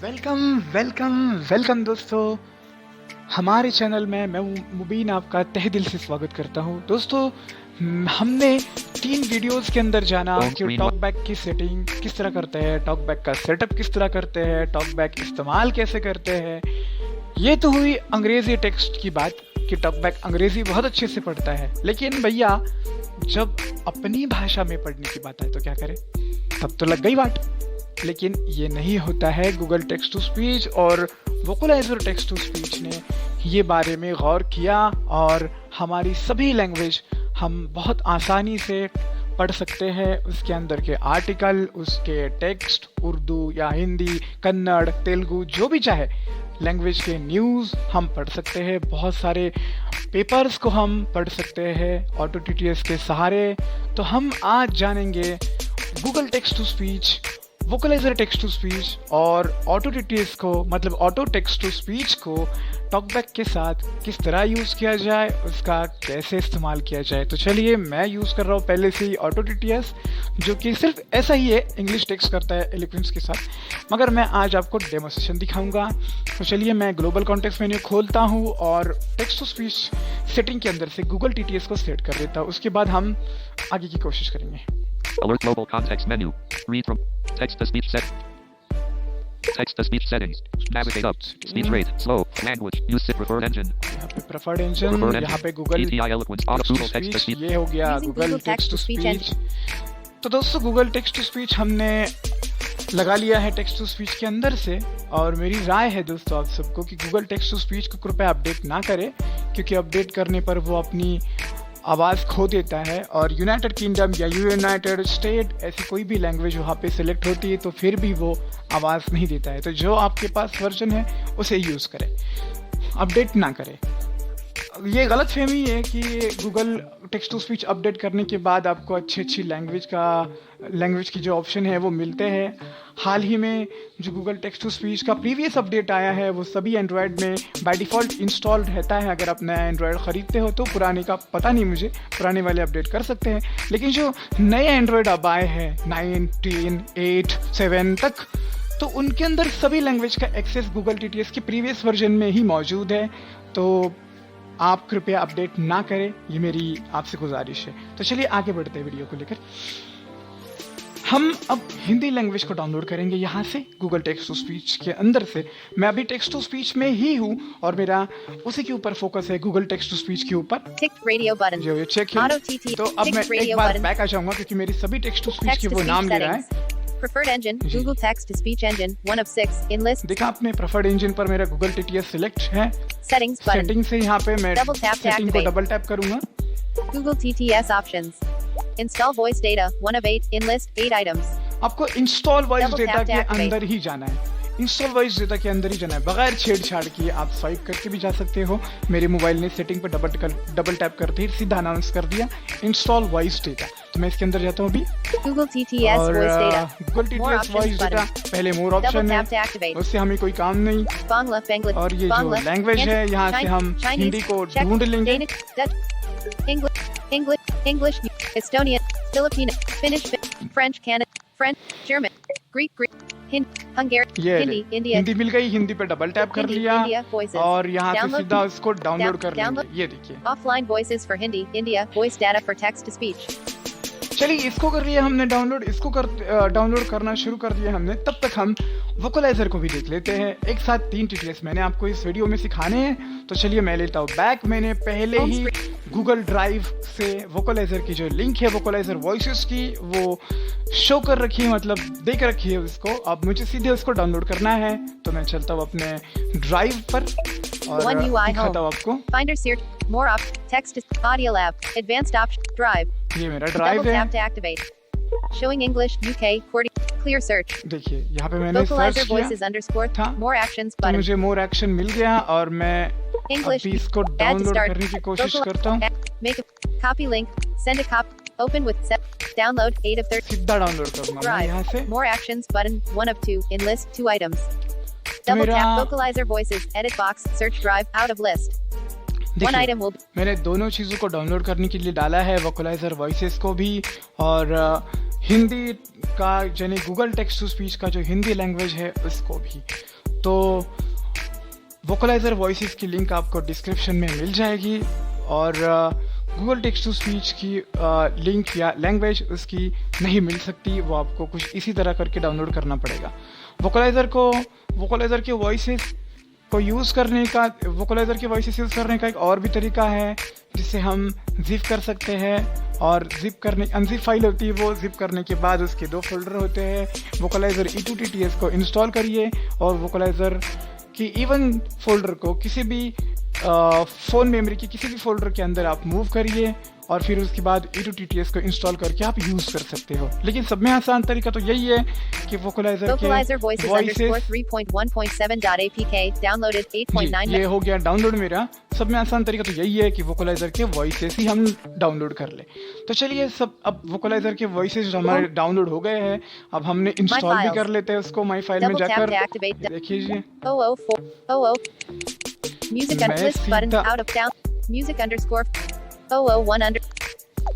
Welcome welcome welcome दोस्तों, हमारे channel में मैं मुबीन आपका तहे दिल से स्वागत करता हूं। दोस्तों, हमने 3 वीडियोस के अंदर जाना कि टॉकबैक की सेटिंग किस तरह करते हैं, टॉकबैक का सेटअप किस तरह करते हैं, टॉकबैक इस्तेमाल कैसे करते हैं। ये तो हुई अंग्रेजी टेक्स्ट की बात कि टॉकबैक अंग्रेजी बहुत अच्छे से पढ़ता है, लेकिन भैया जब अपनी भाषा में पढ़ने की बात आए तो क्या करें, तब तो लग गई बात। लेकिन ये नहीं होता है। गूगल टेक्स्ट टू स्पीच और वोकलाइजर टेक्स्ट टू स्पीच ने ये बारे में गौर किया और हमारी सभी लैंग्वेज हम बहुत आसानी से पढ़ सकते हैं। उसके अंदर के आर्टिकल, उसके टेक्स्ट, उर्दू या हिंदी, कन्नड़, तेलुगु, जो भी चाहे लैंग्वेज के न्यूज़ हम पढ़ सकते हैं। बहुत सारे पेपर्स को हम पढ़ सकते हैं ऑटो टीटीएस के सहारे। तो हम आज जानेंगे Google text to speech, Vocalizer text to speech और ऑटो टीटीएस को, मतलब ऑटो टेक्स्ट टू स्पीच को टॉकबैक के साथ किस तरह यूज़ किया जाए, उसका कैसे इस्तेमाल किया जाए। तो चलिए, मैं यूज़ कर रहा हूँ पहले से ही ऑटो टीटीएस, जो कि सिर्फ ऐसा ही है, इंग्लिश टेक्स्ट करता है एलोक्वेंस के साथ, मगर मैं आज आपको डेमोस्ट्रेशन दिखाऊंगा। तो चलिए, मैं ग्लोबल कॉन्टेक्स्ट मेन्यू खोलता हूँ और टेक्स्ट टू स्पीच सेटिंग के अंदर से गूगल टीटीएस को सेट कर देता हूँ। उसके बाद हम आगे की कोशिश करेंगे। Alert global context menu. Read from text to speech set. Text to speech settings. Navigate up. Speech rate. Slow. Language. Use preferred engine. यहाँ पे preferred engine, यहाँ पे Google ATI eloquence. Auto text to speech. ये हो गया Google text to speech। तो दोस्तों, Google text to speech हमने लगा लिया है टेक्स्ट टू स्पीच के अंदर से। और मेरी राय है दोस्तों आप सबको कि गूगल टेक्स्ट टू स्पीच को कृपया अपडेट ना करें, क्योंकि अपडेट करने पर वो अपनी आवाज़ खो देता है। और यूनाइटेड किंगडम या यूनाइटेड स्टेट ऐसी कोई भी लैंग्वेज वहाँ पे सिलेक्ट होती है तो फिर भी वो आवाज़ नहीं देता है। तो जो आपके पास वर्जन है उसे यूज़ करें, अपडेट ना करें। ये गलत फहमी है कि Google text to speech update करने के बाद आपको अच्छी लैंग्वेज की जो ऑप्शन है वो मिलते हैं। हाल ही में जो गूगल टेक्स्ट टू स्पीच का प्रीवियस अपडेट आया है वो सभी एंड्रॉयड में बाय डिफ़ॉल्ट इंस्टॉल्ड रहता है। अगर आप नया एंड्रॉयड ख़रीदते हो तो, पुराने का पता नहीं मुझे, पुराने वाले अपडेट कर सकते हैं। लेकिन जो नए एंड्रॉयड अब आए हैं 9, 10, 8, 7 तक, तो उनके अंदर सभी लैंग्वेज का एक्सेस गूगल टीटीएस के प्रीवियस वर्जन में ही मौजूद है। तो आप कृपया अपडेट ना करें, ये मेरी आपसे गुजारिश है। तो चलिए आगे बढ़ते हैं वीडियो को लेकर। हम अब हिंदी लैंग्वेज को डाउनलोड करेंगे यहाँ से गूगल टेक्स्ट टू स्पीच के अंदर से। मैं अभी टेक्स्ट टू स्पीच में ही हूँ और मेरा उसी के ऊपर फोकस है, गूगल टेक्स्ट टू स्पीच के ऊपर जो ये चेक है। तो अब मैं एक बार बैक आ जाऊंगा क्योंकि मेरी सभी टेक्स्ट टू स्पीच के वो नाम ले रहा है। Preferred engine, Google text to speech engine, 1 of 6 in list. देखा आपने, प्रेफर्ड इंजन पर मेरा गूगल टीटीएस सिलेक्ट है। Settings button. सेटिंग से यहाँ पे मैं Double tap to सेटिंग को activate. डबल टैप करूंगा। Google TTS options. Install voice data, 1 of 8 in list, 8 items. आपको install voice Double data tap to के activate. अंदर ही जाना है। इंस्टॉल वॉइस डेटा के अंदर ही जाना है, बगैर छेड़छाड़ किए। आप स्वाइप करके भी जा सकते हो। मेरे मोबाइल ने सेटिंग पर डबल टैप करते ही सीधा अनाउंस कर दिया इंस्टॉल वॉइस डेटा। तो मैं इसके अंदर जाता हूँ अभी Google TTS और voice data. Google More TTS voice options data button. पहले मोर Double ऑप्शन tap to है, activate. उससे हमें कोई काम नहीं। Bangla, Bangla, और ये जो Bangla, लैंग्वेज है यहाँ से हम Chinese, हिंदी को Czech, ढूंढ लेंगे। Danish, Dutch, English, Estonian, Filipino, Finnish, French, Canada, French, German, Greek, Hungarian, ये Hindi, India. हिंदी मिल गई, हिंदी पे डबल टैप कर Hindi, लिया India, voices. और यहाँ से Download- सीधा उसको डाउनलोड कर लेंगे। download- ये देखिए, Offline voices for Hindi, India, voice data for text to speech. चलिए इसको कर लिया हमने डाउनलोड। इसको डाउनलोड करना शुरू कर दिया हमने। तब तक हम वोकलाइजर को भी देख लेते हैं। एक साथ 3 टीटीएस मैंने आपको इस वीडियो में सिखाने हैं। तो चलिए मैं लेता हूँ बैक। मैंने पहले ही गूगल ड्राइव से वोकलाइजर की जो लिंक है वोकलाइजर वॉइसेस की, वो शो कर रखी है, मतलब देख रखी है उसको। अब मुझे सीधे उसको डाउनलोड करना है। तो मैं चलता हूँ अपने ड्राइव पर और One UI दिखाता हूँ home. आपको। Finder search, more op, text, audio lab, advanced option, drive. ये मेरा Double ड्राइव है। tap to activate. Showing English, UK, clear search. देखिए यहाँ पे मैंने सर्च Vocalizer किया voices underscore, था। more actions तो button. मुझे मोर एक्शन मिल गया और मैं English, अभी इसको add to डाउनलोड start. करने की कोशिश Vocal- करता हूँ। Make a copy link, send a copy, open with set, download 8 of 30. सीधा डाउनलोड करूंगा मैं यहाँ से। Drive, more actions button, 1 of 2 in list, 2 items. Double मेरा- tap vocalizer voices, edit box, search drive, out of list. One देखिए, item will मैंने दोनों चीज़ों को डाउनलोड करने के लिए डाला है, वोकलाइजर वॉइसेस को भी और हिंदी का यानी गूगल टेक्स्ट टू स्पीच का जो हिंदी लैंग्वेज है उसको भी। तो वोकलाइजर वॉइसेस की लिंक आपको डिस्क्रिप्शन में मिल जाएगी और गूगल टेक्स्ट टू स्पीच की लिंक या लैंग्वेज उसकी नहीं मिल सकती, वो आपको कुछ इसी तरह करके डाउनलोड करना पड़ेगा। वोकलाइजर के वॉइसेस को यूज़ करने का, वोकलाइजर के वॉइसेस यूज़ करने का एक और भी तरीका है जिससे हम जिप कर सकते हैं। और जिप करने, अनजिप फाइल होती है वो, जिप करने के बाद उसके 2 फोल्डर होते हैं। वोकलाइजर E2TTS को इंस्टॉल करिए और वोकलाइजर की इवन फोल्डर को किसी भी फ़ोन मेमोरी की किसी भी फोल्डर के अंदर आप मूव करिए और फिर उसके बाद E2TTS को इंस्टॉल करके आप यूज़ कर सकते हो। लेकिन सब में आसान तरीका तो यही है कि vocaliser Vocalizer voices underscore 3.1.7.apk downloaded 8.9. ये हो गया डाउनलोड मेरा। सब में आसान तरीका तो यही है कि वोकलाइजर के वॉइसेस ही हम डाउनलोड कर ले। तो चलिए सब, अब वोकलाइजर के वॉइसेस हमारे डाउनलोड हो गए हैं, अब हमने इंस्टॉल भी कर लेते हैं उसको माई फाइल में Double tap जाकर। to activate. देखिए 004 music मैं list button सीधा- out of down music underscore 001 under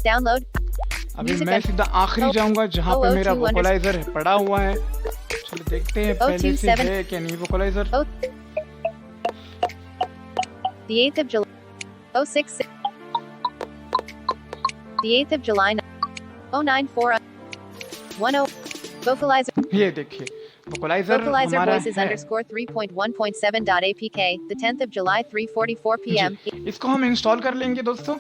download अभी music मैं un- सीधा आखिरी जाऊंगा जहाँ पे मेरा 002 वोकलाइजर पड़ा हुआ है। चलो देखते हैं पहले से 027 है कि नहीं vocaliser. the 8th of July 066 the 8th of July 094 10 Vocalizer ये देखिए वोकलाइजर Vocalizer हमारा voices है। underscore 3.1.7.apk the 10th of July 3:44 p.m. जी, इसको हम इंस्टॉल कर लेंगे दोस्तों।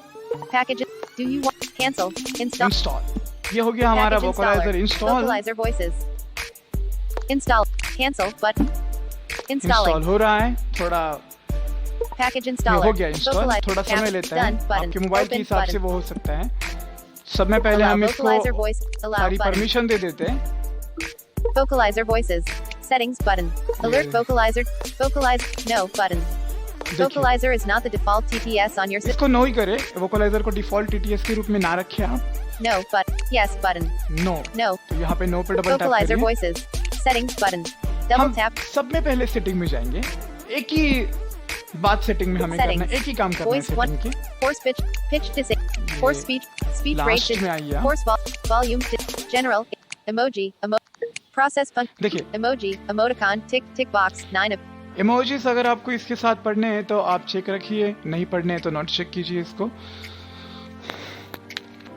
Packages. Do you want cancel? Install. Install, ये हो गया हमारा Package vocaliser installer. Install. Vocalizer voices. Install. Cancel button. Install Installing. हो रहा है, थोड़ा Package ये installer. हो गया इंस्टॉल, Vocalizer. थोड़ा समय Tap. लेता है। Done button. आपके मोबाइल के Open हिसाब से button. वो हो सकता है। सब में पहले Allow हम vocalizer इसको voice. Allow सारी button. परमिशन दे देते हैं। Vocalizer voices. Settings button. Alert Yeah. vocalizer. Vocalize. No button. देखिए Vocalizer is not the default TTS on your system. इसको नो ही करे, वोकलाइजर को डिफॉल्ट TTS के रूप में ना रखें आप। No but yes button. No, No. तो यहाँ पे नो पे डबल टैप Vocalizer करिए। voices. Settings button. Double हम tap. सब में पहले सेटिंग में जाएंगे, एक ही बात सेटिंग में हमें करना है, एक ही काम करना है Voice one. सेटिंग के। Force pitch disable. Force speech last rate. में आइए आप। Force volume general emoji process function देखिए emoji emoticon tick box 9 of emojis अगर आपको इसके साथ पढ़ने हैं तो आप चेक रखिए, नहीं पढ़ने हैं तो नॉट चेक कीजिए इसको।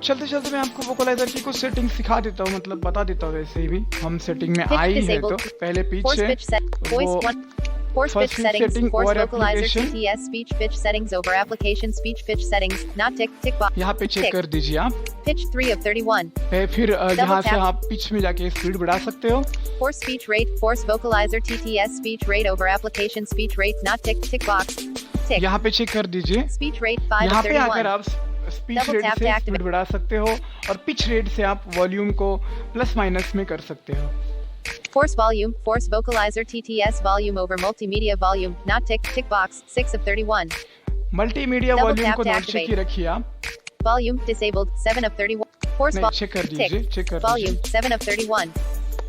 चलते चलते मैं आपको वोकलाइजर की कुछ सेटिंग सिखा देता हूँ, मतलब बता देता हूँ। वैसे भी हम सेटिंग में Pitch आई है तो disabled. पहले force पीछे pitch set voice वो one force first pitch pitch settings setting force over vocalizer application. TTS speech pitch settings over application speech pitch settings not tick box यहाँ पे चेक tick. कर दीजिए आप। pitch 3 of 31 फिर यहाँ से tap. आप पिच में जाके स्पीड बढ़ा सकते हो। force speech rate force vocalizer TTS speech rate over application speech rate not tick box tick यहाँ पे चेक कर दीजिए। speech rate 5 यहाँ of पे आकर 31 आप स्पीच Double रेट tap से to स्पीड activate. बढ़ा सकते हो और पिच रेट से आप वॉल्यूम को प्लस माइनस में कर सकते हो। force volume force vocalizer TTS volume over multimedia volume not tick box 6 of 31 multimedia Double volume tap को to नॉट चेक activate. ही रखिए आप। volume disabled 7 of 31 force नहीं चेक कर दीजिए, tick चेक कर volume दीजिए। 7 of 31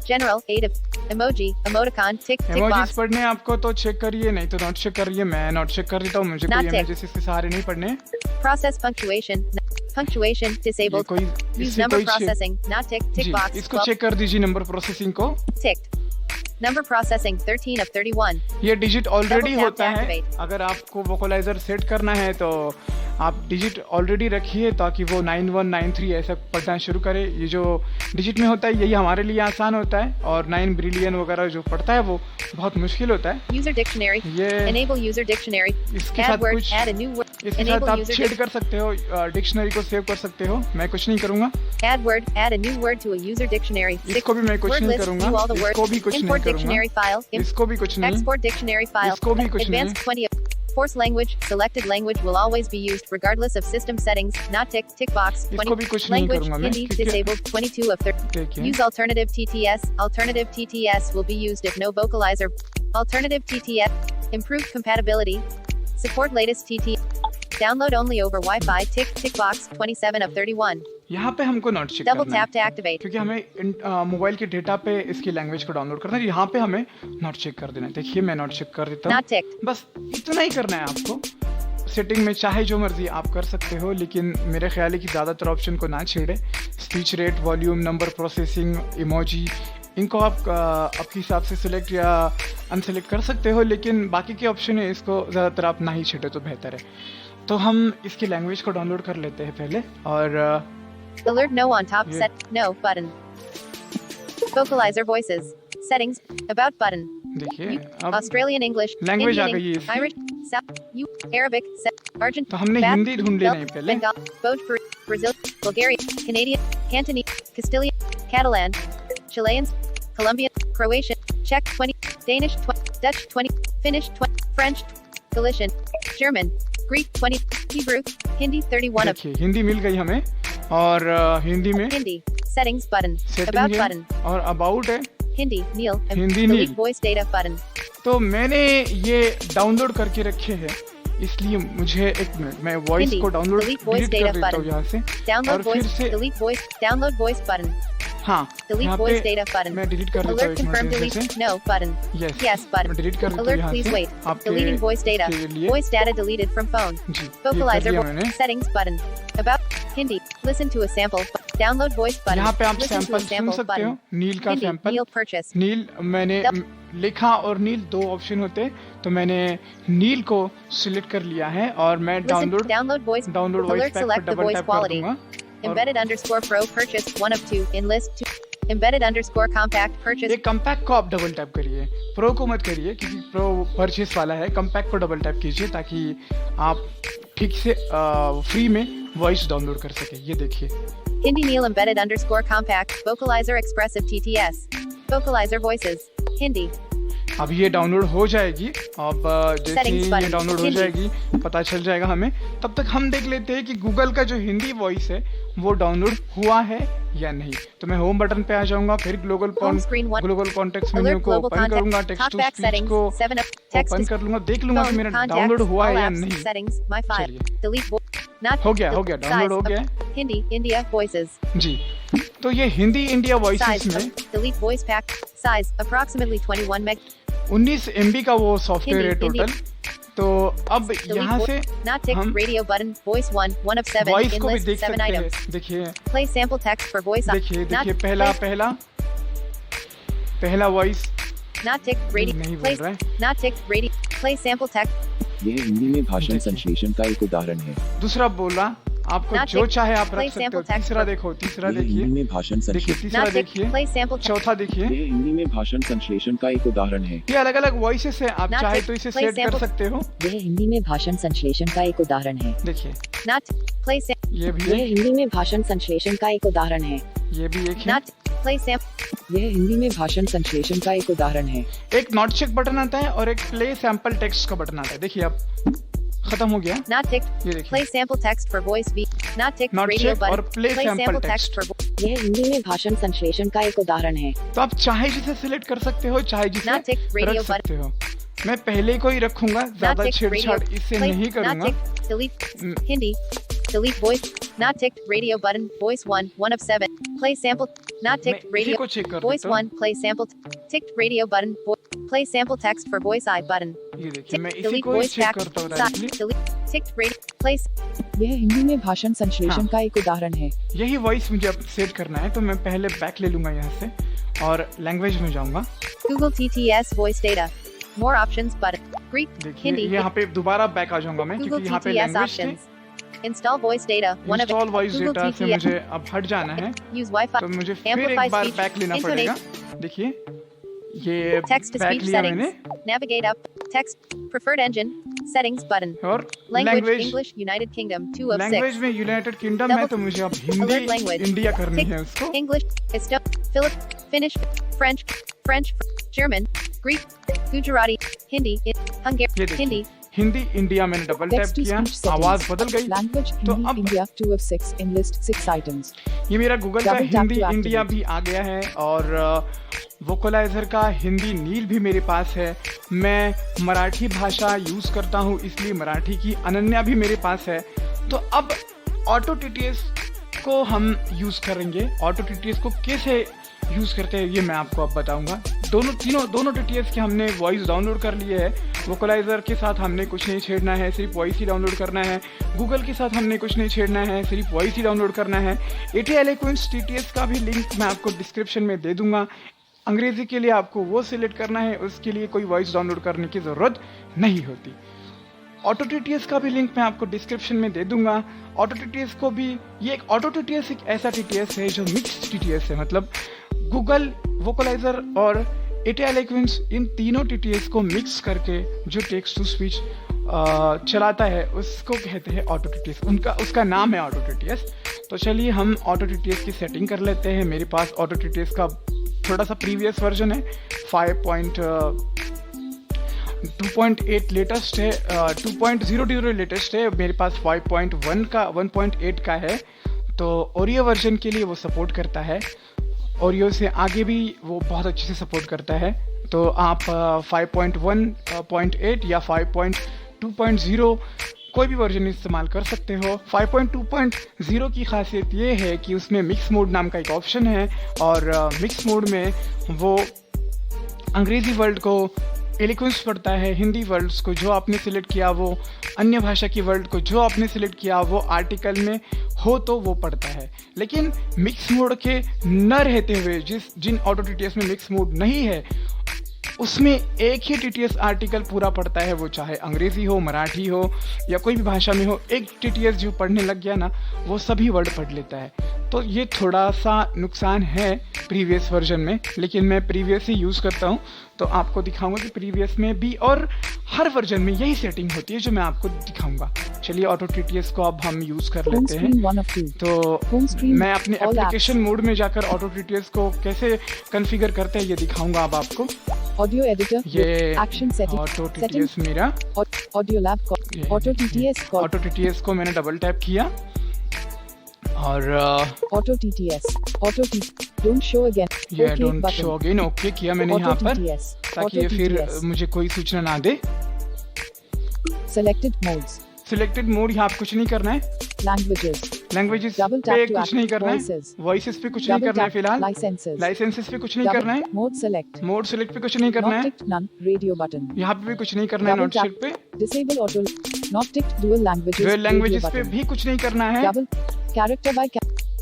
general 8 of emoji emoticon tick emojis box पढ़ने हैं आपको तो चेक करिए, नहीं तो नॉट चेक करिए। मैं नॉट चेक कर देता हूँ, मुझे Not कोई tick. इमोजीज इसके सहारे नहीं पढ़ने। process punctuation ये disabled कोई use इससे number कोई चेक, processing not tick जी box इसको 12 चेक कर दीजिए नंबर प्रोसेसिंग को। ticked number processing 13 of 31 ये डिजिट ऑलरेडी Double tap होता to है। activate. अगर आपको वोकलाइजर सेट करना है तो आप डिजिट ऑलरेडी रखिए ताकि वो 9193 ऐसा पढ़ना शुरू करे। ये जो डिजिट में होता है यही हमारे लिए आसान होता है, और 9 ब्रिलियन वगैरह जो पढ़ता है वो बहुत मुश्किल होता है। user dictionary ये enable user dictionary इसके साथ add word कुछ add a new word इसके साथ enable आप user शेड कर सकते हो, डिक्शनरी को सेव कर सकते हो। मैं कुछ नहीं करूंगा, add word add a new word to a user dictionary इसको भी मैं कुछ word नहीं list करूंगा, view all the इसको भी words कुछ नहीं import करूंगा, dictionary file इसको भी कुछ नहीं, export dictionary file इसको भी कुछ नहीं। advanced 20 of force language selected language will always be used regardless of system settings not tick box इसको भी 20 कुछ नहीं language करूंगा मैं, Hindi क्योंकि disabled 22 of 30 देखिए use alternative TTS will be used if no vocalizer alternative TTS improved compatibility support latest TTS download only over Wi-Fi tick box 27 of 31 यहाँ पे हमको नॉट चेक double करना है tap to activate क्योंकि हमें mobile के data पे इसकी लैंग्वेज को डाउनलोड करना है। यहाँ पे हमें नॉट चेक कर देना है। देखिए मैं नॉट चेक कर देता हूँ, not ticked बस इतना ही करना है आपको। सेटिंग में चाहे जो मर्जी आप कर सकते हो, लेकिन मेरे ख्याल है कि ज़्यादातर ऑप्शन को ना छेड़े। Speech rate, volume, number processing, emoji, इनको आप आपके हिसाब से सिलेक्ट या अनसेलेक्ट कर सकते हो, लेकिन बाकी के ऑप्शन है इसको ज़्यादातर आप ना ही छेड़े तो बेहतर है। तो हम इसकी लैंग्वेज को डाउनलोड कर लेते हैं पहले, और Alert no on top set no button. Vocalizer voices. Settings. About button. देखिए अब Australian English. लैंग्वेज आ Indian गई है इसकी। Irish. South. Arabic. Argentine. तो हमने हिंदी ढूंढ लेना है पहले। Bengal. Bhojpuri. Brazil. Bulgarian. Canadian. Cantonese. Castilian. Catalan. Chilean. Colombian. Croatian. Czech 20. Danish 20. Dutch 20. Finnish 20. French. Galician. German. Greek 20. Hebrew. Hindi 31 of देखिए हिंदी मिल गई हमें, और हिंदी में Hindi. Settings button. Setting About है button. और अबाउट है। Hindi. Neil. And Hindi delete Neil. voice data button. तो मैंने ये डाउनलोड करके रखे हैं, इसलिए मुझे एक मिनट मैं वॉइस Hindi. को डाउनलोड Delete voice डिलीट कर data देता हूँ button. यहाँ से, Download और फिर voice. से Delete voice. Download voice button. हाँ Delete यहाँ voice पे data button. मैं डिलीट कर देता हूँ Alert एक confirm मिनट delete. जैसे। No button. Yes Yes button. Delete कर देता हूँ Alert यहाँ please से wait. आपके Deleting voice data. के लिए। Voice data deleted from phone. जी ये कर Vocalizer दिया vo- मैंने। settings button. About Hindi. Listen to a sample. Download voice button. यहाँ पे आप Listen to sample a soon sample सकते हो, button. नील का Hindi. सैंपल। Neil purchase. नील मैंने लिखा और नील दो ऑप्शन होते, तो मैंने नील को सिलेक्ट कर लिया है, और मैं Listen. Download voice. Download voice Alert pack पर select the double voice tap कर quality. दूंगा। Embedded underscore pro purchase 1 of 2 in list 2. Embedded underscore compact purchase. ये कम्पैक्ट को आप डबल टैप करिए, प्रो को मत करिए क्योंकि प्रो परचेस वाला है। कम्पैक्ट को डबल टैप कीजिए ताकि आप ठीक से फ्री में वॉइस डाउनलोड कर सके। ये देखिए Hindi Neil embedded underscore compact. Vocalizer expressive TTS. Vocalizer voices. Hindi. अब ये डाउनलोड हो जाएगी। अब जैसे Settings ये button. डाउनलोड हो Hindi. जाएगी पता चल जाएगा हमें। तब तक हम देख लेते हैं कि गूगल का जो हिंदी वॉइस है वो डाउनलोड हुआ है या नहीं। तो मैं होम बटन पे आ जाऊंगा, फिर Home screen 1. Global context menu Alert को global ओपन करूंगा, contact. Text to Talkback speech settings. को 7 of text ओपन to कर लूंगा, देख लूंगा कि phone मेरा contacts. डाउनलोड हुआ All है या apps. नहीं। Settings. My 5. चलिए। Delete voice. Not हो गया डाउनलोड हो size. गया। Hindi India voices. जी तो ये हिंदी इंडिया वॉइसेस Size. में Delete voice pack. Size approximately 21 meg. 19 MB का वो सॉफ्टवेयर है हिंदी, टोटल। तो अब Delete यहाँ से Not ticked. हम Radio button. Voice 1 of 7 voice in को भी list देख 7 सकते items. हैं। देखिए Play sample text for voice. देखिए Not देखिए पहला play- पहला वॉइस Not ticked. Radio. नहीं Play. बोल रहा है। Not ticked. Radio. Play sample text. यह हिंदी में भाषण देखिए। संश्लेषण का एक उदाहरण है। दूसरा बोला आपको Not जो ticked. चाहे आप Play रख सकते हो। sample text तीसरा for- देखो, तीसरा यह हिंदी देखिए, में भाषण देखिए संश्लेषण तीसरा Not ticked. देखिए, Play sample text. चौथा देखिए। यह हिंदी में भाषण संश्लेषण का एक उदाहरण है। ये अलग अलग वॉइसेस है, आप Not चाहे ticked. तो इसे Play सेट कर sample- सकते हो। यह हिंदी में भाषण संश्लेषण का एक उदाहरण है। देखिए Not play sam. ये भी यह है, हिंदी में भाषण संश्लेषण का एक उदाहरण है। ये भी एक है। Not play sam. यह हिंदी में भाषण संश्लेषण का एक उदाहरण है। एक नॉट चेक बटन आता है और एक प्ले सैंपल टेक्स्ट का बटन आता है। देखिए अब खत्म हो गया। Not ticked. ये देखिए Play sample text for voice V. Not ticked. Not Radio check और button. play sample text. for यह हिंदी में भाषण संश्लेषण का एक उदाहरण है। तो आप चाहे जिसे सिलेक्ट कर सकते हो, चाहे जिसे Not ticked. Radio रख सकते हो। मैं पहले को ही रखूंगा, Not ज्यादा ticked. छेड़छाड़ Radio. इससे Play. नहीं Not करूंगा। ticked. Delete. Mm. Hindi. Delete voice. Not ticked. Radio button. Voice 1 of 7. Play sample. Not मैं ticked. इसी Radio. को चेक कर Voice देता हूँ। 1. Play sample. Ticked. Radio button. Play sample text for voice I button. ये देखिए Ticked. मैं इसी Delete को ही voice चेक pack. करता हूँ Side. Directly. Delete. Ticked. Radio. Place. यह हिंदी में भाषण संश्लेषण हाँ। का एक उदाहरण है। यही वॉइस मुझे अब सेट करना है, तो मैं पहले बैक ले लूंगा यहाँ से और लैंग्वेज में जाऊंगा। Google TTS voice data. More options button. Greek. देखिए Hindi. यहाँ पे दोबारा बैक आ जाऊंगा मैं, Google क्योंकि यहाँ पे TTS लैंग्वेज थे। options. Install voice data. One of install voice Google data से TTS. मुझे अब हट जाना है, Use Wi-Fi. तो मुझे फिर Amplify एक बार speech. बैक लेना पड़ेगा। देखिए ये Text to बैक speech लिया settings. मैंने Navigate up. Text. Preferred engine. Settings button. और Language language English United Kingdom 2 of 6. Language में यूनाइटेड किंगडम है, Double- तो मुझे अब Alert हिंदी language. इंडिया करनी Tick. है उसको। English, Estonia, Philip, Finnish, French, German, Greek, Gujarati, Hindi, ये Hungarian, देखिए Hindi, हिंदी इंडिया मैंने डबल टैप Text to किया, speech settings. आवाज बदल गई। Language तो Hindi अब- India 2 of 6 in list 6 items. ये मेरा गूगल का Double tap Hindi to activate. India भी आ गया है, और वोकलाइजर का हिंदी नील भी मेरे पास है। मैं मराठी भाषा यूज़ करता हूँ, इसलिए मराठी की अनन्या भी मेरे पास है। तो अब ऑटो टीटीएस को हम यूज़ करेंगे। ऑटो टीटीएस को कैसे यूज़ करते हैं ये मैं आपको अब बताऊंगा। दोनों TTS के हमने वॉइस डाउनलोड कर लिए है। वोकलाइजर के साथ हमने कुछ नहीं छेड़ना है, सिर्फ वॉइस ही डाउनलोड करना है। गूगल के साथ हमने कुछ नहीं छेड़ना है, सिर्फ वॉइस ही डाउनलोड करना है। AT Eloquence TTS का भी लिंक मैं आपको डिस्क्रिप्शन में दे दूंगा। अंग्रेजी के लिए आपको वो सिलेक्ट करना है, उसके लिए कोई वॉइस डाउनलोड करने की ज़रूरत नहीं होती। ऑटो TTS का भी लिंक मैं आपको डिस्क्रिप्शन में दे दूंगा। ऑटो TTS को भी, ये एक ऑटो TTS एक ऐसा TTS है जो मिक्स TTS है, मतलब गूगल, वोकलाइजर और AT Eloquence इन तीनों TTS को मिक्स करके जो टेक्स्ट टू स्पीच चलाता है उसको कहते हैं ऑटो TTS। उसका नाम है ऑटो TTS। तो चलिए हम ऑटो TTS की सेटिंग कर लेते हैं। मेरे पास ऑटो TTS का थोड़ा सा प्रीवियस वर्जन है, 2.8 लेटेस्ट है, 2.00 लेटेस्ट है। मेरे पास 1.8 का है। तो ओरियो वर्जन के लिए वो सपोर्ट करता है, ओरियो से आगे भी वो बहुत अच्छे से सपोर्ट करता है। तो आप 5.1.8 या 5.2.0 कोई भी वर्जन इस्तेमाल कर सकते हो। 5.2.0 की खासियत ये है कि उसमें मिक्स मोड नाम का एक ऑप्शन है, और मिक्स मोड में वो अंग्रेज़ी वर्ड को एलिक्वेंस पढ़ता है, हिंदी वर्ड्स को जो आपने सिलेक्ट किया वो, अन्य भाषा की वर्ड को जो आपने सिलेक्ट किया वो आर्टिकल में हो तो वो पढ़ता है। लेकिन मिक्स मोड के न रहते हुए जिन ऑटो TTS में मिक्स मोड नहीं है उसमें एक ही TTS आर्टिकल पूरा पढ़ता है, वो चाहे अंग्रेज़ी हो, मराठी हो या कोई भी भाषा में हो। एक TTS जो पढ़ने लग गया ना वो सभी वर्ड पढ़ लेता है। तो ये थोड़ा सा नुकसान है प्रीवियस वर्जन में, लेकिन मैं प्रीवियस ही यूज़ करता हूँ तो आपको दिखाऊंगा कि प्रीवियस में भी और हर वर्जन में यही सेटिंग होती है जो मैं आपको दिखाऊंगा। चलिए ऑटो TTS को अब हम यूज़ कर Home लेते screen हैं। 1 of 2. तो Home screen मैं अपने all एप्लीकेशन मोड में जाकर ऑटो TTS को कैसे कॉन्फ़िगर करते हैं ये दिखाऊंगा अब आपको। Audio editor. ये Action setting. Auto Setting. TTS मेरा Audio lab. ये Auto TTS. ऑटो TTS को मैंने डबल टैप किया और Auto TTS. Auto TTS. Don't show again. ये OK don't button. Show again okay किया मैंने Auto यहाँ पर, TTS. ताकि Auto ये फिर TTS. मुझे कोई सूचना ना दे। Selected modes. सिलेक्टेड मोड यहाँ पे कुछ नहीं करना है। Languages. लैंग्वेजेस Double पे tap to कुछ नहीं करना है। voices. वॉइसेस पे कुछ नहीं Double करना है tap. फिलहाल। Licenses. लाइसेंसेस पे कुछ नहीं करना है। Double mode select. Mode select पे कुछ नहीं करना Not है। ticked none. Radio button. यहाँ पे भी कुछ नहीं करना है। Double note tap. शीट पे Disable auto. Not ticked dual languages. Dual Radio languages पे button. भी कुछ नहीं करना है। Double character by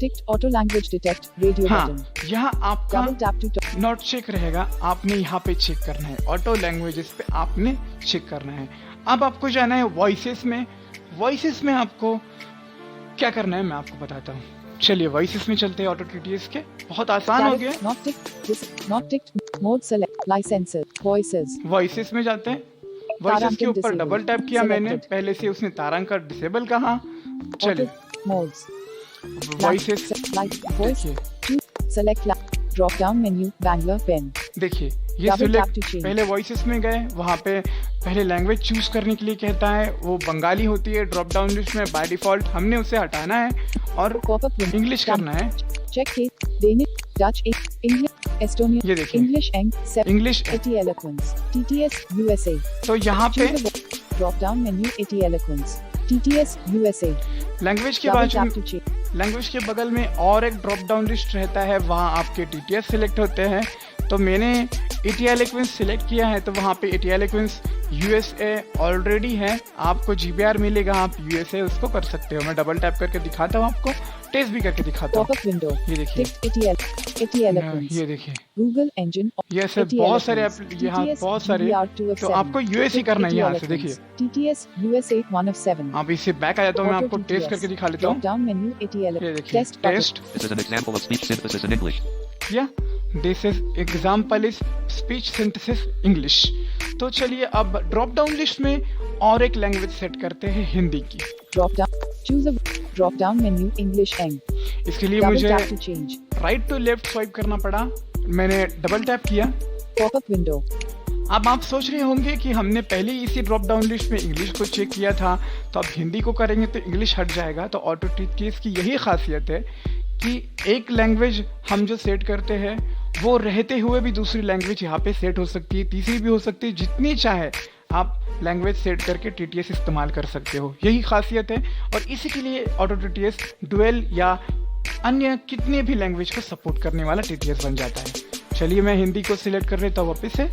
ticked auto language detect radio हाँ, button. यहाँ आपका Double tap to top. Note check रहेगा, आपने यहाँ पे चेक करना है। ऑटो लैंग्वेजेस पे आपने चेक करना है। अब आपको जाना है वॉइसेस में। वॉइसेस में आपको क्या करना है मैं आपको बताता हूँ। चलिए वॉइसेस में चलते हैं ऑटो TTS के। बहुत आसान हो गया। Not ticked. Not ticked. Mode select. Licenses. Voices. Voices में जाते हैं। वॉइसेस के ऊपर Disabled. डबल टैप किया मैंने, Selected. पहले से उसने तारांकन डिसेबल कहा। चलिए Auto modes. Voices Like voice. देखिए, Select drop down menu. Bangalore pen. देखिए ये Double tap select, to change. पहले वॉइसेस में गए, वहाँ पे पहले लैंग्वेज चूज करने के लिए कहता है, वो बंगाली होती है ड्रॉप डाउन लिस्ट में बाय डिफॉल्ट। हमने उसे हटाना है और Pop-up window. इंग्लिश करना है। Check case. Danish. Dutch. English. Estonia. ये देखिए English. Eng. English. AT Eloquence. TTS. USA. तो यहाँ पे Choose a drop down menu. AT Eloquence. TTS. USA. Language के Double बाजू tap to change. लैंग्वेज के बगल में और एक ड्रॉप डाउन लिस्ट रहता है, वहाँ आपके TTS सिलेक्ट होते हैं। तो मैंने AT Eloquence सिलेक्ट किया है, तो वहाँ पे AT Eloquence USA ऑलरेडी है। आपको GBR मिलेगा, आप USA उसको कर सकते हो। मैं डबल टैप करके दिखाता हूँ आपको, टेस्ट भी करके दिखाता हूँ। Pop-up window. ये देखिए, Ticked AT Eloquence. ये देखिए, Google Engine. ये सब AT बहुत सारे Eloquence. यहाँ TTS बहुत सारे। DVR2 of तो 7. आपको US ही करना है। यहाँ से देखिए, TTS USA 1 of 7. आप इससे बैक आ जाता हूँ, मैं Auto आपको TTS. टेस्ट करके दिखा लेता Drop हूँ। down menu AT ये Eloquence. देखिए, Test button. Test This is an example of speech synthesis in English. किया। This is example is speech synthesis English. तो चलिए अब ड्रॉप डाउन लिस्ट में और एक लैंग्वेज सेट करते हैं, हिंदी की। Drop down. Choose a drop down menu English Eng. इसके लिए Double मुझे tap to change. Right to left swipe करना पड़ा। मैंने डबल टैप किया। Pop-up window. अब आप सोच रहे होंगे कि हमने पहले ही इसी ड्रॉप डाउन लिस्ट में इंग्लिश को चेक किया था, तो अब हिंदी को करेंगे तो इंग्लिश हट जाएगा। तो ऑटो TTS की यही खासियत है कि एक लैंग्वेज हम जो सेट करते हैं वो रहते हुए भी दूसरी लैंग्वेज यहाँ पे सेट हो सकती है, तीसरी भी हो सकती है, जितनी चाहे आप लैंग्वेज सेट करके TTS इस्तेमाल कर सकते हो। यही खासियत है, और इसी के लिए ऑटो TTS डुअल या अन्य कितने भी लैंग्वेज को सपोर्ट करने वाला TTS बन जाता है। चलिए मैं हिंदी को सिलेक्ट कर लेता हूँ वापस से।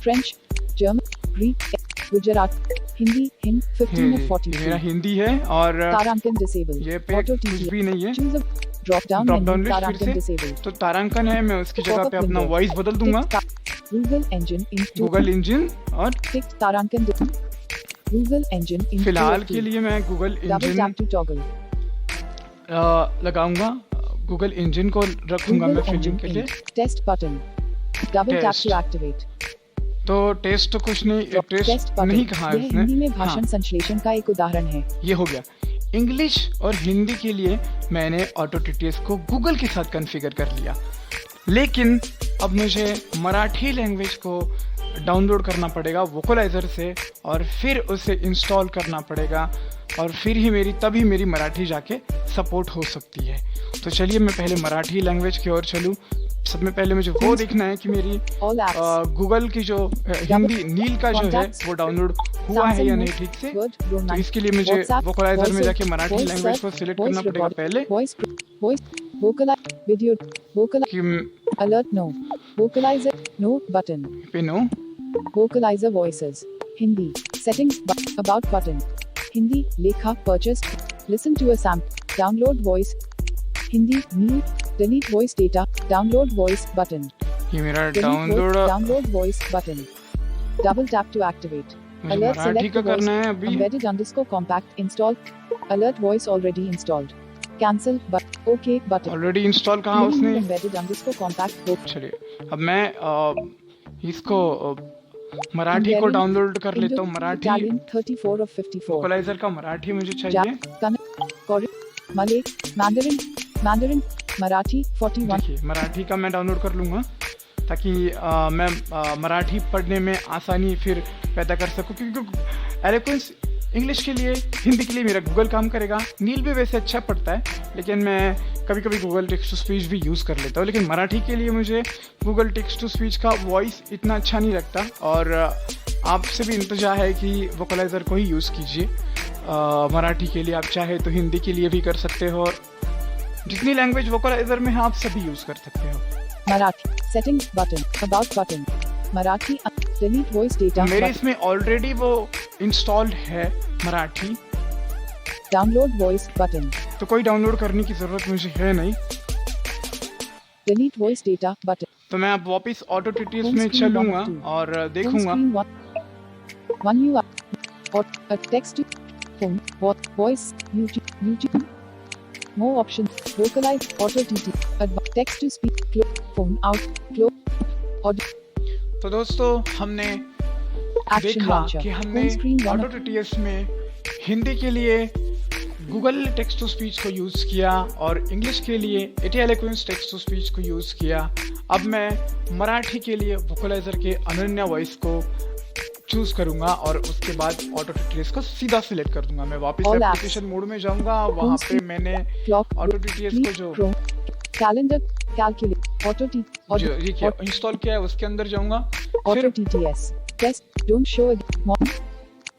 French, German, Greek, Gujarat, Hindi, Hind 15 of ये 42. मेरा हिंदी है और तारांकन डिसेबल। ये पे ऑटो कुछ भी नहीं है। Choose drop down drop down menu, list तारांकन फिर डिसेबल। से तो तारांकन है, मैं उसकी जगह पे अपना वॉइस बदल दूंगा, Google engine in Google engine, और टिक तारांकन गूगल इंजन इन फिलहाल के लिए मैं Google double engine tap to toggle लगाऊंगा, गूगल इंजन को रखूंगा मैं फिलिंग के लिए। Test button double tap Test. To activate. तो टेस्ट तो कुछ नहीं, टेस्ट टेस्ट नहीं बटन कहा यह इसने। हिंदी में हाँ, भाषण संश्लेषण का एक उदाहरण है। ये हो गया। इंग्लिश और हिंदी के लिए मैंने ऑटो टीटीएस को गूगल के साथ कॉन्फ़िगर कर लिया, लेकिन अब मुझे मराठी लैंग्वेज को डाउनलोड करना पड़ेगा वोकलाइजर से, और फिर उसे इंस्टॉल करना पड़ेगा, और फिर ही तभी मेरी मराठी जाके सपोर्ट हो सकती है। तो चलिए मैं पहले मराठी लैंग्वेज की ओर चलूँ। सब में पहले मुझे वो देखना है कि मेरी ऑल एप्स गूगल की जो हिंदी नील का जो है वो डाउनलोड हुआ है या नहीं ठीक से। तो इसके लिए मुझे वोकलाइजर में जाके मराठी लैंग्वेज को सिलेक्ट करना पड़ेगा पहले वॉइस वोकलाइज वीडियो वोकलाइज कि alert no vocalizer no button पे no vocalizer voices Hindi settings about button Hindi लेखा purchase listen to a sample download voice Hindi new delete voice data download voice button ये मेरा download download voice button double tap to activate मुझे alert Marathi select का करना है अभी। embedded_compact install alert voice already installed cancel but okay button already install कहा उसने। embedded_compact book चलिए अब मैं इसको मराठी को डाउनलोड कर लेता हूँ। मराठी Italian 34 of 54 वोकलाइजर का मराठी मुझे चाहिए। Malay Mandarin Mandarin मराठी 41 देखिए मराठी का मैं डाउनलोड कर लूँगा ताकि मैं मराठी पढ़ने में आसानी फिर पैदा कर सकूँ, क्योंकि एलोक्वेंस इंग्लिश के लिए हिंदी के लिए मेरा गूगल काम करेगा। नील भी वैसे अच्छा पढ़ता है, लेकिन मैं कभी कभी गूगल टेक्स्ट टू स्पीच भी यूज़ कर लेता हूँ, लेकिन मराठी के लिए मुझे गूगल टेक्स्ट टू स्पीच का वॉइस इतना अच्छा नहीं लगता, और आपसे भी इंतजा है कि वोकलाइज़र को ही यूज़ कीजिए मराठी के लिए। आप चाहे तो हिंदी के लिए भी कर सकते हो, और जितनी लैंग्वेज वोकलाइज़र में है आप सभी यूज़ कर सकते हो। Marathi settings button about button Marathi delete voice data मेरे इसमें ऑलरेडी वो इंस्टॉल्ड है मराठी, डाउनलोड वॉइस बटन तो कोई डाउनलोड करने की ज़रूरत मुझे है नहीं। डिलीट वॉइस डेटा बटन तो मैं अब वापस ऑटो टीटीएस Home में screen चलूँगा 1 of 2. और देखूँगा। One new or a text to phone voice YouTube more options vocalize auto TT text to speak phone out audio तो दोस्तों हमने action देखा launcher कि हमने home screen 1 auto of TTS में हिंदी के लिए गूगल टेक्स्ट टू स्पीच को यूज़ किया और इंग्लिश के लिए एटी एलोक्वेंस टेक्स्ट टू स्पीच को यूज़ किया। अब मैं मराठी के लिए वोकलाइजर के अनन्या वॉइस को चूज करूंगा और उसके बाद ऑटो टीटीएस को सीधा सिलेक्ट कर दूंगा। मैं वापस All apps. एप्लीकेशन मोड में जाऊंगा, वहां पे मैंने clock ऑटो टीटीएस को जो calendar calculate auto T जो देखिए इंस्टॉल किया है उसके अंदर जाऊंगा, auto फिर TTS test don't show again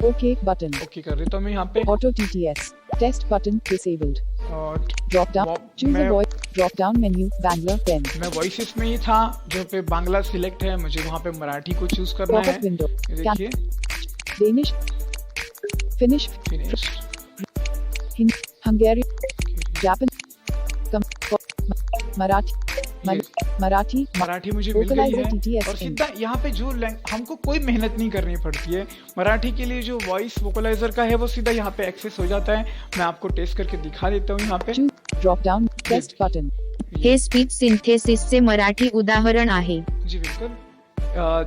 okay button okay कर देता हूँ मैं यहाँ पे। auto TTS test button disabled और drop down choose a मैं voice drop down menu Bangalore pen मैं वॉइसेस में ही था जो पे बांग्ला सिलेक्ट है, मुझे वहाँ पे मराठी को चूज करना है। pop-up window ये देखिए Danish Finnish finish Hungarian Japan Marathi Marathi Marathi मुझे मिल गई Vocalizer है TTS और सीधा यहाँ पे जो हमको कोई मेहनत नहीं करनी पड़ती है। मराठी के लिए जो वॉइस वोकलाइजर का है वो सीधा यहाँ पे एक्सेस हो जाता है। मैं आपको टेस्ट करके दिखा देता हूँ यहाँ पे। drop down test button हे स्पीच सिंथेसिसचे मराठी उदाहरण आहे। जी बिल्कुल।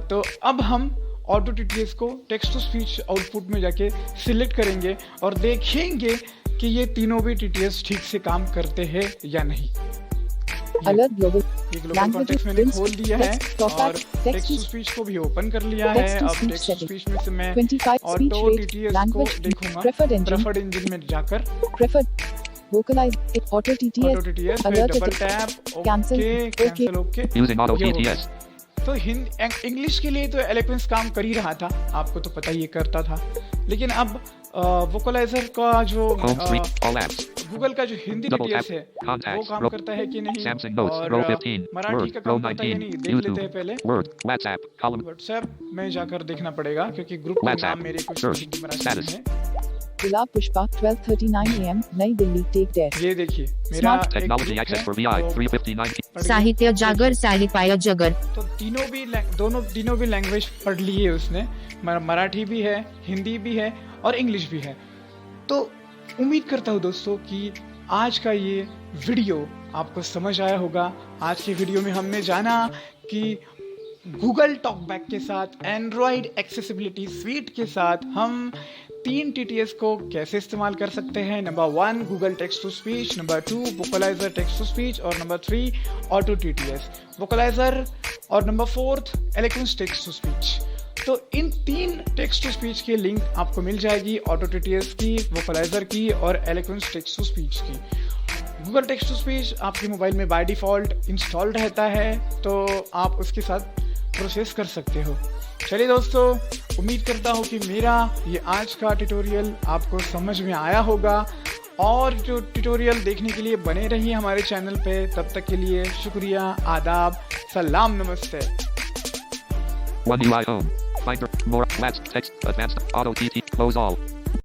तो अब हम ऑटो टीटीएस को टेक्स्ट टू स्पीच आउटपुट में जाके सिलेक्ट करेंगे और देखेंगे कि ये तीनों भी टीटीएस ठीक से काम करते हैं या नहीं। alert global ये ग्लोबल language कॉन्टेक्स्ट मैंने prints, खोल दिया है text, और text text to to speech को भी ओपन कर लिया है। text to अब speech text to setting speech में से मैं 25 speech ऑटो rate टीटीएस को language देखूंगा preferred engine प्रेफर्ड इंजन में जाकर preferred vocalize auto auto TTS TTS पे alert double it- tap cancel, okay okay. Cancel okay. Using auto ये हो गया। TTS. तो इंग्लिश के लिए तो एलोक्वेंस काम कर ही रहा था, आपको तो पता ही ये करता था, लेकिन अब वोकलाइजर का जो Home screen. All apps. Google का जो हिंदी Double टीटीएस tap. है वो Contacts. काम Row. करता है कि नहीं, Samsung Notes. और Row 15. मराठी Word. का Row काम करता है या 19. नहीं देख लेते हैं YouTube. पहले। Word. WhatsApp. Column. व्हाट्सएप में जाकर देखना पड़ेगा क्योंकि ग्रुप का WhatsApp. नाम मेरे कुछ Search. हिंदी मराठी Status. में है। Gulab Pushpa 12:39 AM नई दिल्ली टेक डेस्क ये देखिए मेरा Smart एक Technology ग्रुप access है, for VI. तो 359. पढ़ साहित्य जागर साहित्य जगर तो तीनों भी लैंग्वेज पढ़ ली है उसने। मराठी भी है, हिंदी भी है और इंग्लिश भी है। तो उम्मीद करता हूँ दोस्तों कि आज का ये वीडियो आपको समझ आया होगा। आज के वीडियो में हमने जाना कि गूगल टॉकबैक के साथ एंड्रॉयड एक्सेसिबिलिटी स्वीट के साथ हम 3 TTS को कैसे इस्तेमाल कर सकते हैं। Number 1 Google text to speech, number 2 Vocalizer text to speech और नंबर 3 ऑटो TTS वोकलाइजर और number 4 Eloquence text to speech. तो इन 3 टेक्स्ट टू स्पीच की लिंक आपको मिल जाएगी, ऑटो TTS की, वोकलाइजर की और एलोक्वेंस टेक्स्ट टू स्पीच की। गूगल टेक्स्ट टू स्पीच आपके मोबाइल में बाय डिफ़ॉल्ट इंस्टॉल्ड रहता है, तो आप उसके साथ प्रोसेस कर सकते हो। चलिए दोस्तों, उम्मीद करता हूँ कि मेरा ये आज का ट्यूटोरियल आपको समझ में आया होगा, और जो ट्यूटोरियल देखने के लिए बने रहिए हमारे चैनल पे। तब तक के लिए शुक्रिया, आदाब, सलाम, नमस्ते। One UI Home. Finder. More. Last. Text. Advanced. Auto TT. Close all.